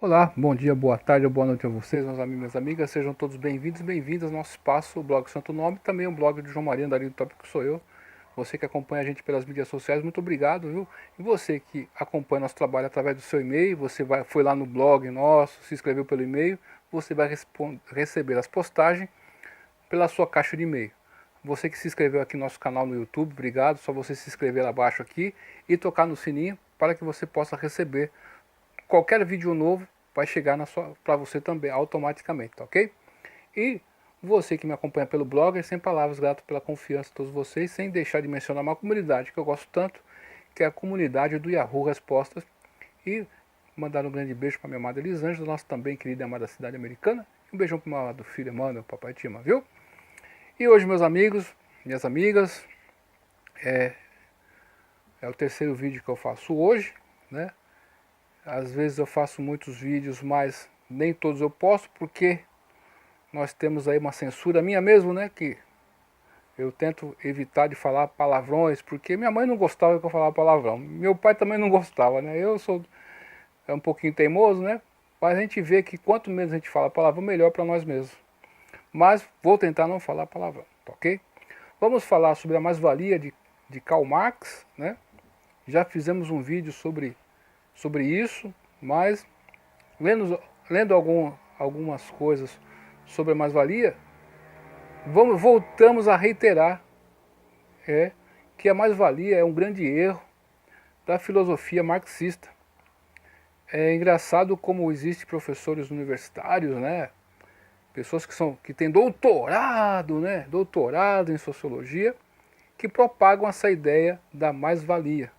Olá, bom dia, boa tarde ou boa noite a vocês, meus amigos e minhas amigas. Sejam todos bem-vindos e bem-vindas ao nosso espaço, o blog Santo Nome, também o blog de João Maria, Andarilho Tópico sou eu. Você que acompanha a gente pelas mídias sociais, muito obrigado, viu? E você que acompanha nosso trabalho através do seu e-mail, foi lá no blog nosso, se inscreveu pelo e-mail, você vai receber as postagens pela sua caixa de e-mail. Você que se inscreveu aqui no nosso canal no YouTube, obrigado, só você se inscrever lá abaixo aqui e tocar no sininho para que você possa receber qualquer vídeo novo vai chegar para você também automaticamente, tá ok? E você que me acompanha pelo blog, sem palavras, grato pela confiança de todos vocês, sem deixar de mencionar uma comunidade que eu gosto tanto, que é a comunidade do Yahoo Respostas. E mandar um grande beijo para minha amada Elisângela, nossa também querida e amada cidade americana. Um beijão para o meu amado filho Emmanuel, papai te ama, viu? E hoje, meus amigos, minhas amigas, é o terceiro vídeo que eu faço hoje, né? Às vezes eu faço muitos vídeos, mas nem todos eu posto, porque nós temos aí uma censura minha mesmo, né? Que eu tento evitar de falar palavrões, porque minha mãe não gostava que eu falava palavrão. Meu pai também não gostava, né? Eu sou um pouquinho teimoso, né? Mas a gente vê que quanto menos a gente fala palavrão, melhor para nós mesmos. Mas vou tentar não falar palavrão, tá ok? Vamos falar sobre a mais-valia de Karl Marx, né? Já fizemos um vídeo sobre isso, mas lendo algumas coisas sobre a mais-valia, voltamos a reiterar que a mais-valia é um grande erro da filosofia marxista. É engraçado como existem professores universitários, né, pessoas que têm doutorado, né, doutorado em sociologia, que propagam essa ideia da mais-valia.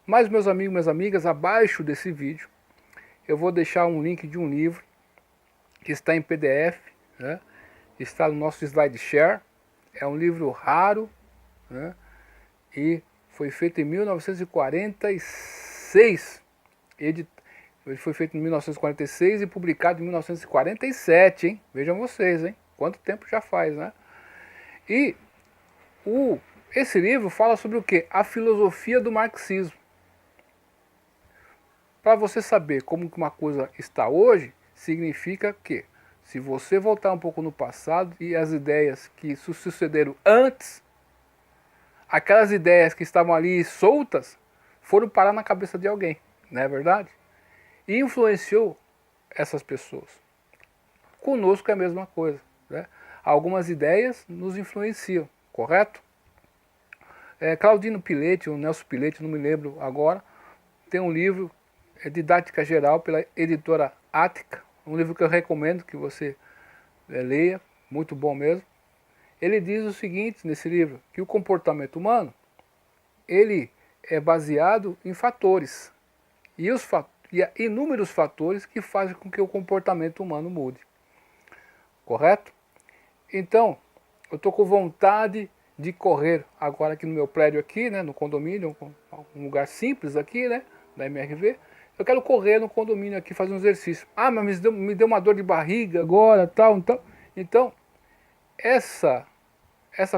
Mas, meus amigos e minhas amigas, abaixo desse vídeo eu vou deixar um link de um livro que está em PDF, né? Está no nosso SlideShare. É um livro raro, né? E foi feito em 1946. Ele foi feito em 1946 e publicado em 1947, hein? Vejam vocês, hein? Quanto tempo já faz, né? E esse livro fala sobre o quê? A filosofia do marxismo. Para você saber como uma coisa está hoje, significa que se você voltar um pouco no passado e as ideias que sucederam antes, aquelas ideias que estavam ali soltas, foram parar na cabeça de alguém, não é verdade? E influenciou essas pessoas. Conosco é a mesma coisa, né? Algumas ideias nos influenciam, correto? Claudino Piletti, ou Nelson Piletti, não me lembro agora, tem um livro, Didática Geral, pela editora Ática, um livro que eu recomendo que você leia, muito bom mesmo. Ele diz o seguinte nesse livro, que o comportamento humano, ele é baseado em fatores, e há inúmeros fatores que fazem com que o comportamento humano mude, correto? Então, eu estou com vontade de correr agora aqui no meu prédio aqui, né, no condomínio, um lugar simples aqui, né, da MRV. Eu quero correr no condomínio aqui, fazer um exercício. Ah, mas me deu uma dor de barriga agora, tal, então. Então, essa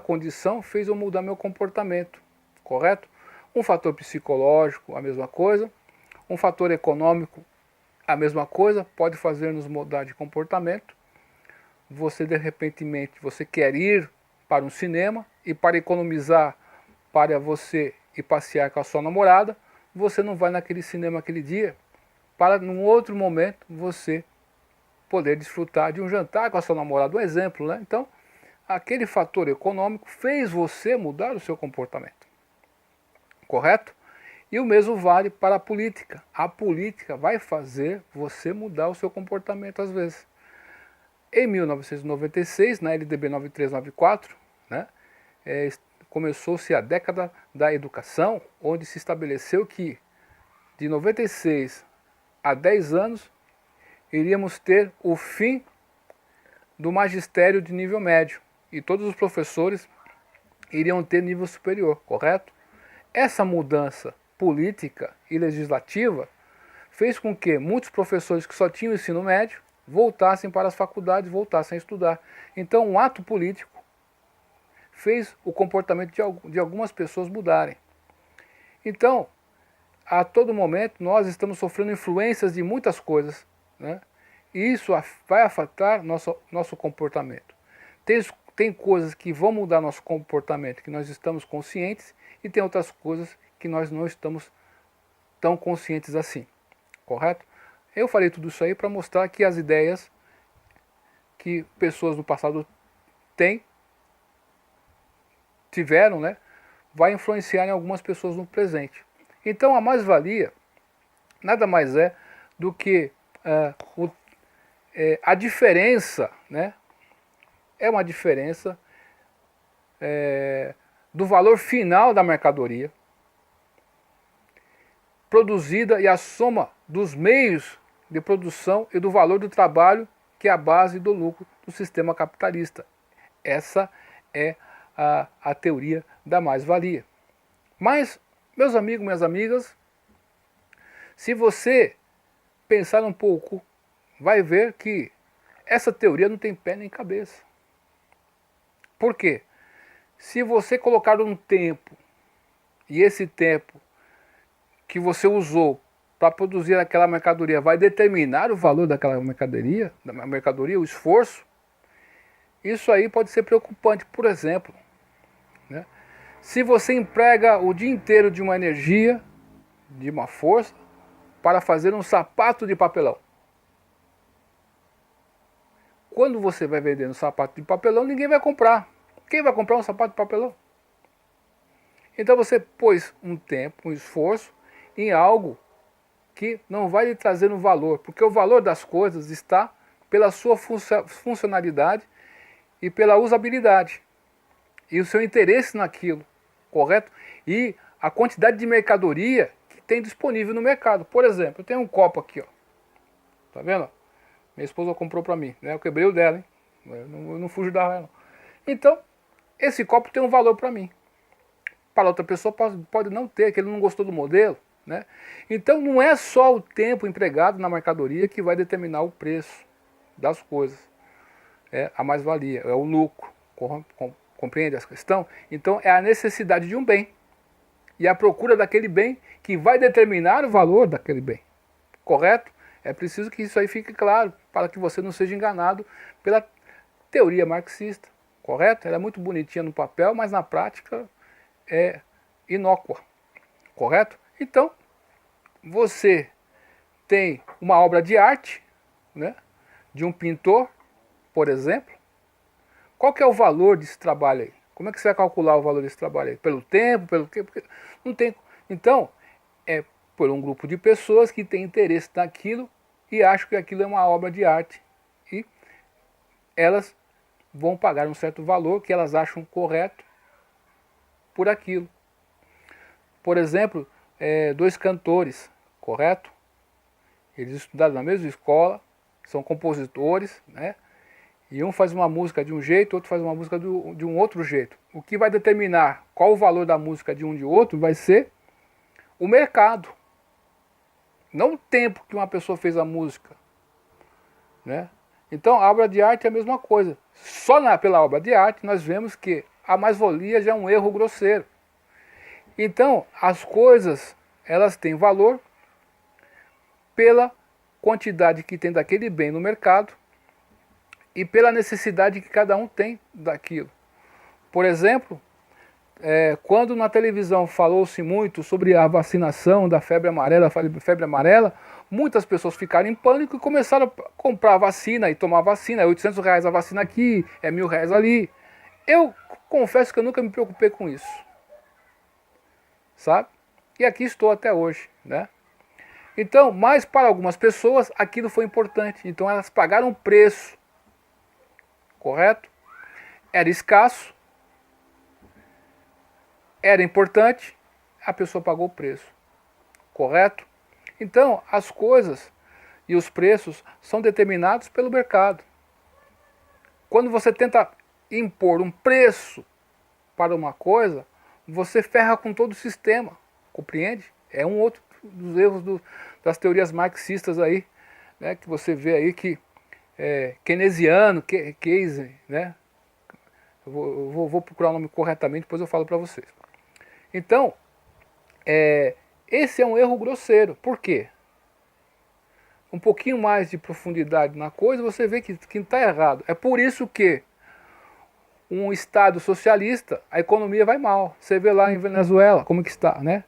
condição fez eu mudar meu comportamento, correto? Um fator psicológico, a mesma coisa. Um fator econômico, a mesma coisa, pode fazer-nos mudar de comportamento. Você, de repente, você quer ir para um cinema e para economizar para você ir passear com a sua namorada, você não vai naquele cinema aquele dia, para num outro momento você poder desfrutar de um jantar com a sua namorada, um exemplo, né? Então, aquele fator econômico fez você mudar o seu comportamento, correto? E o mesmo vale para a política. A política vai fazer você mudar o seu comportamento às vezes. Em 1996, na LDB 9394, né, começou-se a década da educação, onde se estabeleceu que de 96 a 10 anos iríamos ter o fim do magistério de nível médio e todos os professores iriam ter nível superior, correto? Essa mudança política e legislativa fez com que muitos professores que só tinham ensino médio voltassem para as faculdades, voltassem a estudar. Então, um ato político fez o comportamento de algumas pessoas mudarem. Então, a todo momento, nós estamos sofrendo influências de muitas coisas. né? E isso vai afetar nosso comportamento. Tem coisas que vão mudar nosso comportamento, que nós estamos conscientes, e tem outras coisas que nós não estamos tão conscientes assim, correto? Eu falei tudo isso aí para mostrar que as ideias que pessoas no passado tiveram, né, vai influenciar em algumas pessoas no presente. Então a mais-valia nada mais é do que a diferença, né, é uma diferença do valor final da mercadoria produzida e a soma dos meios de produção e do valor do trabalho, que é a base do lucro do sistema capitalista. Essa é a teoria da mais-valia. Mas, meus amigos, minhas amigas, se você pensar um pouco, vai ver que essa teoria não tem pé nem cabeça. Por quê? Se você colocar um tempo, e esse tempo que você usou para produzir aquela mercadoria vai determinar o valor daquela mercadoria, o esforço, isso aí pode ser preocupante. Por exemplo, né? Se você emprega o dia inteiro de uma energia, de uma força, para fazer um sapato de papelão. Quando você vai vender um sapato de papelão, ninguém vai comprar. Quem vai comprar um sapato de papelão? Então você pôs um tempo, um esforço em algo que não vai lhe trazer um valor, porque o valor das coisas está pela sua funcionalidade e pela usabilidade e o seu interesse naquilo, correto? E a quantidade de mercadoria que tem disponível no mercado. Por exemplo, eu tenho um copo aqui, ó. Tá vendo? Minha esposa comprou para mim, né? Eu quebrei o dela, hein? Eu não fujo da raiva. Então, esse copo tem um valor para mim. Para outra pessoa pode não ter, que ele não gostou do modelo, né? Então não é só o tempo empregado na mercadoria que vai determinar o preço das coisas. É a mais-valia, é o lucro. Compreende essa questão? Então é a necessidade de um bem e a procura daquele bem que vai determinar o valor daquele bem. Correto? É preciso que isso aí fique claro para que você não seja enganado pela teoria marxista. Correto? Ela é muito bonitinha no papel, mas na prática é inócua, correto? Então, você tem uma obra de arte, né, de um pintor, por exemplo. Qual que é o valor desse trabalho aí? Como é que você vai calcular o valor desse trabalho aí? Pelo tempo, pelo quê? Porque não tem. Então, é por um grupo de pessoas que tem interesse naquilo e acham que aquilo é uma obra de arte. E elas vão pagar um certo valor que elas acham correto por aquilo. Por exemplo, dois cantores, correto? Eles estudaram na mesma escola, são compositores, né? E um faz uma música de um jeito, outro faz uma música de um outro jeito. O que vai determinar qual o valor da música de um e de outro vai ser o mercado. Não o tempo que uma pessoa fez a música, né? Então a obra de arte é a mesma coisa. Só pela obra de arte nós vemos que a mais-valia já é um erro grosseiro. Então, as coisas, elas têm valor pela quantidade que tem daquele bem no mercado e pela necessidade que cada um tem daquilo. Por exemplo, quando na televisão falou-se muito sobre a vacinação da febre amarela, muitas pessoas ficaram em pânico e começaram a comprar vacina e tomar vacina. É R$800 a vacina aqui, é R$1.000 ali. Eu confesso que eu nunca me preocupei com isso. Sabe? E aqui estou até hoje, né? Então, mas para algumas pessoas aquilo foi importante. Então elas pagaram um preço, correto? Era escasso, era importante, a pessoa pagou o preço, correto? Então as coisas e os preços são determinados pelo mercado. Quando você tenta impor um preço para uma coisa, você ferra com todo o sistema, compreende? É um outro dos erros das teorias marxistas aí, né, que você vê aí que keynesiano, Keynes, né? Eu vou procurar o nome corretamente, depois eu falo para vocês. Então, esse é um erro grosseiro. Por quê? um pouquinho mais de profundidade na coisa, você vê que está errado. É por isso que um Estado socialista, a economia vai mal. Você vê lá em Venezuela como que está, né?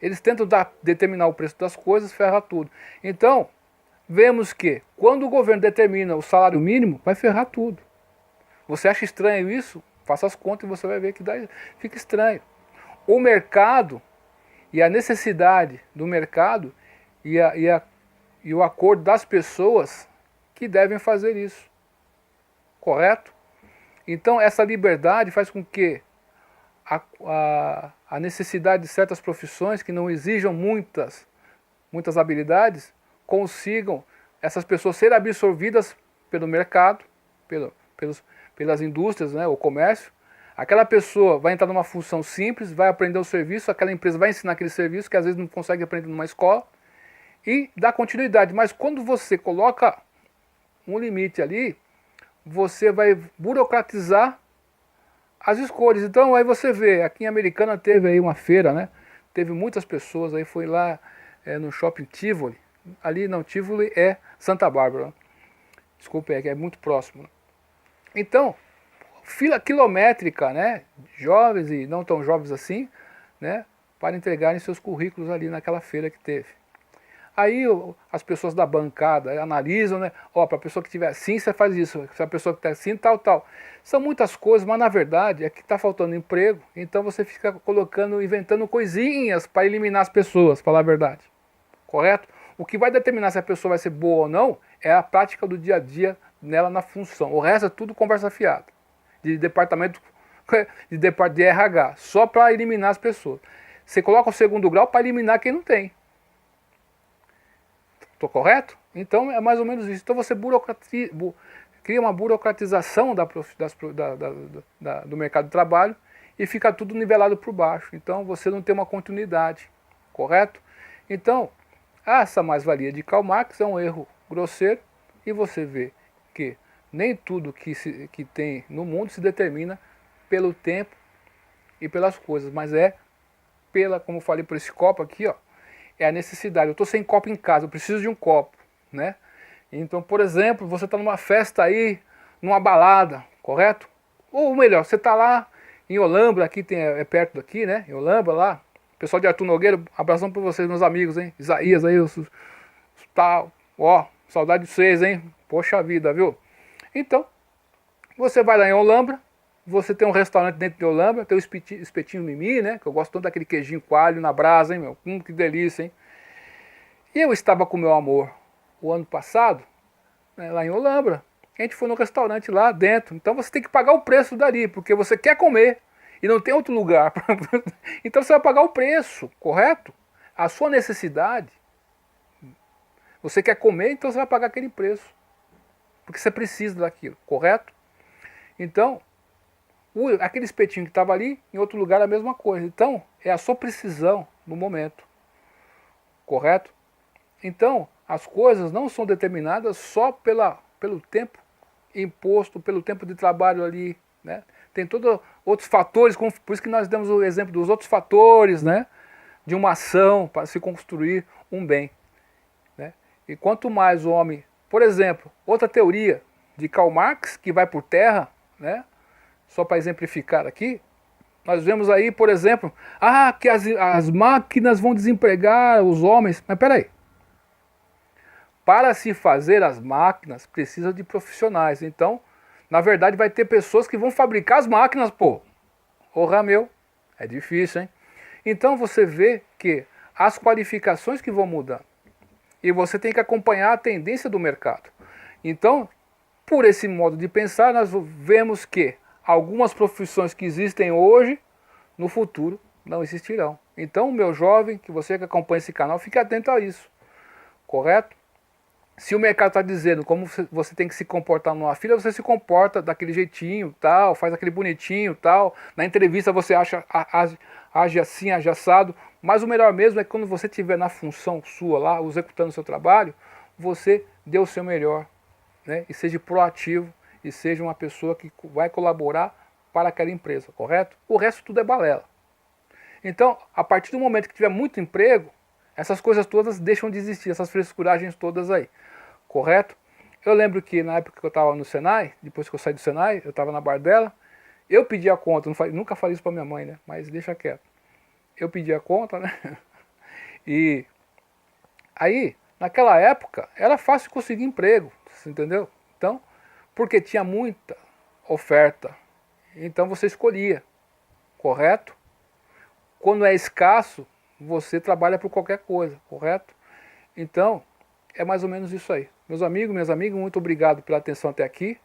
Eles tentam determinar o preço das coisas, ferra tudo. Então, vemos que quando o governo determina o salário mínimo, vai ferrar tudo. Você acha estranho isso? Faça as contas e você vai ver que fica estranho. O mercado e a necessidade do mercado e o acordo das pessoas que devem fazer isso. Correto? Então essa liberdade faz com que a necessidade de certas profissões que não exijam muitas habilidades, consigam essas pessoas serem absorvidas pelo mercado, pelas indústrias, né, o comércio. Aquela pessoa vai entrar numa função simples, vai aprender o serviço, aquela empresa vai ensinar aquele serviço que às vezes não consegue aprender numa escola e dá continuidade. Mas quando você coloca um limite ali, você vai burocratizar as escolhas. Então aí você vê, aqui em Americana teve aí uma feira, né? Teve muitas pessoas, aí foi lá no shopping Tivoli. Ali não, Tivoli é Santa Bárbara. Desculpa, é muito próximo. Então, fila quilométrica, né? Jovens e não tão jovens assim, né? Para entregarem seus currículos ali naquela feira que teve. Aí as pessoas da bancada analisam, né? Ó, para a pessoa que tiver assim, você faz isso. Se a pessoa que está assim, tal, tal. São muitas coisas, mas na verdade é que está faltando emprego. Então você fica colocando, inventando coisinhas para eliminar as pessoas, falar a verdade. Correto? O que vai determinar se a pessoa vai ser boa ou não é a prática do dia a dia nela na função. O resto é tudo conversa fiada. De departamento de RH, só para eliminar as pessoas. Você coloca o segundo grau para eliminar quem não tem. Estou correto? Então é mais ou menos isso. Então você cria uma burocratização do mercado de trabalho e fica tudo nivelado por baixo. Então você não tem uma continuidade, correto? Então, essa mais-valia de Karl Marx é um erro grosseiro e você vê que nem tudo que tem no mundo se determina pelo tempo e pelas coisas, mas como eu falei, por esse copo aqui, ó, é a necessidade. Eu estou sem copo em casa, eu preciso de um copo, né? Então, por exemplo, você está numa festa aí, numa balada, correto? Ou melhor, você está lá em Olambra, aqui é perto daqui, né? Em Olambra lá, pessoal de Arthur Nogueira, abração para vocês, meus amigos, hein? Isaías aí, tal, ó, saudade de vocês, hein? Poxa vida, viu? Então, você vai lá em Olambra, você tem um restaurante dentro de Olambra, tem o espetinho Mimi, né? Que eu gosto tanto daquele queijinho coalho na brasa, hein, meu? Que delícia, hein? E eu estava com meu amor o ano passado, né, lá em Olambra. A gente foi no restaurante lá dentro. Então você tem que pagar o preço dali, porque você quer comer e não tem outro lugar. Então você vai pagar o preço, correto? A sua necessidade. Você quer comer, então você vai pagar aquele preço. Porque você precisa daquilo, correto? Então, aquele espetinho que estava ali, em outro lugar é a mesma coisa. Então, é a sua precisão no momento. Correto? Então, as coisas não são determinadas só pelo tempo imposto, pelo tempo de trabalho ali, né? Tem todos outros fatores, por isso que nós demos o exemplo dos outros fatores, né? De uma ação para se construir um bem, né? E quanto mais o homem, por exemplo, outra teoria de Karl Marx, que vai por terra, né? Só para exemplificar aqui, nós vemos aí, por exemplo, que as máquinas vão desempregar os homens. Mas peraí. Para se fazer as máquinas, precisa de profissionais. Então, na verdade, vai ter pessoas que vão fabricar as máquinas, pô. Porra, meu, é difícil, hein? Então você vê que as qualificações que vão mudando. E você tem que acompanhar a tendência do mercado. Então, por esse modo de pensar, nós vemos que algumas profissões que existem hoje, no futuro, não existirão. Então, meu jovem, que você que acompanha esse canal, fique atento a isso. Correto? Se o mercado está dizendo como você tem que se comportar numa fila, você se comporta daquele jeitinho, tal, faz aquele bonitinho, tal. Na entrevista você age assim, age assado. Mas o melhor mesmo é que quando você estiver na função sua lá, executando o seu trabalho, você dê o seu melhor, né? E seja proativo e seja uma pessoa que vai colaborar para aquela empresa, correto? O resto tudo é balela. Então, a partir do momento que tiver muito emprego, Essas coisas todas deixam de existir, essas frescuragens todas aí, correto? Eu lembro que na época que eu estava no Senai, depois que eu saí do Senai, eu estava na Bardella, eu pedi a conta, nunca falei isso para minha mãe, né? Mas deixa quieto. Eu pedi a conta, né? E aí, naquela época, era fácil conseguir emprego, você entendeu? Então, porque tinha muita oferta, então você escolhia, correto? Quando é escasso, você trabalha por qualquer coisa, correto? Então, é mais ou menos isso aí. Meus amigos, minhas amigas, muito obrigado pela atenção até aqui,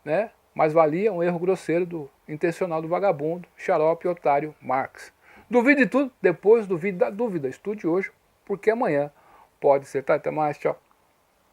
né? Mas valia um erro grosseiro intencional do vagabundo, xarope, otário, Marx. Duvide de tudo, depois duvide da dúvida. Estude hoje, porque amanhã pode ser. Tá? Até mais, tchau.